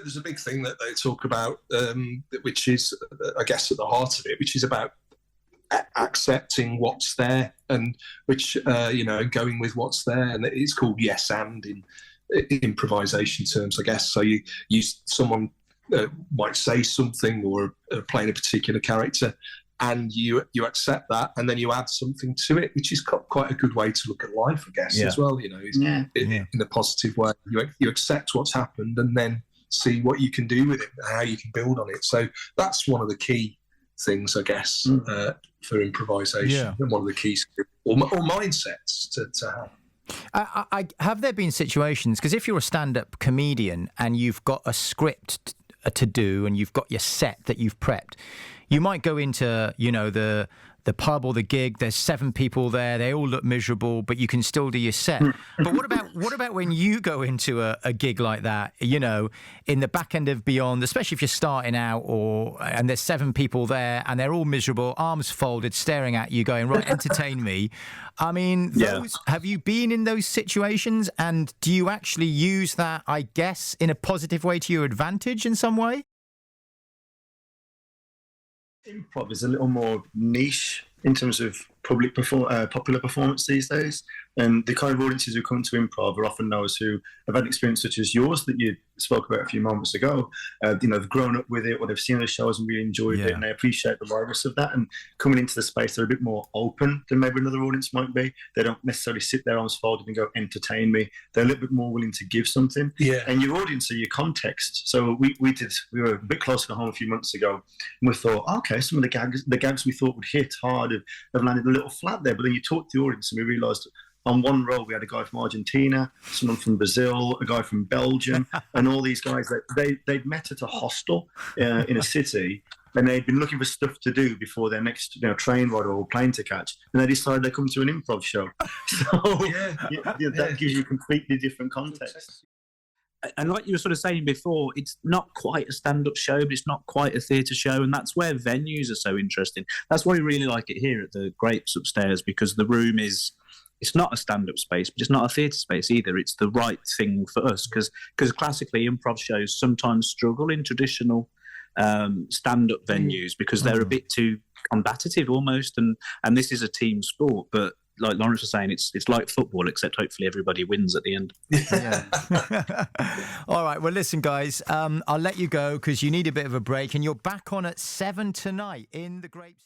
there's a big thing that they talk about, which is, I guess, at the heart of it, which is about accepting what's there, and which going with what's there, and it's called yes and in improvisation terms, I guess. So someone might say something or playing a particular character, and you accept that, and then you add something to it, which is quite a good way to look at life, I guess, as well. In a positive way. You accept what's happened, and then see what you can do with it, and how you can build on it. So that's one of the key things, I guess, for improvisation, and one of the key skills or mindsets to have. Have there been situations, because if you're a stand-up comedian and you've got a script to do and you've got your set that you've prepped, you might go into, the pub or the gig, there's 7 people there, they all look miserable, but you can still do your set. But what about when you go into a gig like that, in the back end of Beyond, especially if you're starting out, and there's 7 people there and they're all miserable, arms folded, staring at you, going, right, entertain me. I mean, have you been in those situations, and do you actually use that, I guess, in a positive way to your advantage in some way? Improv is a little more niche in terms of popular performance these days, and the kind of audiences who come to improv are often those who have had an experience such as yours that you spoke about a few moments ago. They've grown up with it, or they've seen the shows and really enjoyed it, and they appreciate the liveness of that. And coming into the space, they're a bit more open than maybe another audience might be. They don't necessarily sit there arms folded and go, entertain me. They're a little bit more willing to give something. And your audience are your context. So we were a bit closer to home a few months ago, and we thought, okay, some of the gags we thought would hit hard have landed a little flat there. But then you talked to the audience, and we realised on one row we had a guy from Argentina, someone from Brazil, a guy from Belgium, and all these guys that they'd met at a hostel in a city, and they'd been looking for stuff to do before their next train ride or plane to catch, and they decided they'd come to an improv show. So that gives you a completely different context. And like you were sort of saying before, it's not quite a stand-up show, but it's not quite a theatre show, and that's where venues are so interesting. That's why we really like it here at the Grapes upstairs, because the room it's not a stand-up space, but it's not a theatre space either. It's the right thing for us, because classically improv shows sometimes struggle in traditional stand-up venues because they're a bit too combative almost, and this is a team sport, but like Lawrence was saying, it's like football, except hopefully everybody wins at the end. All right, well, listen, guys, I'll let you go because you need a bit of a break, and you're back on at 7 tonight in the Grapes.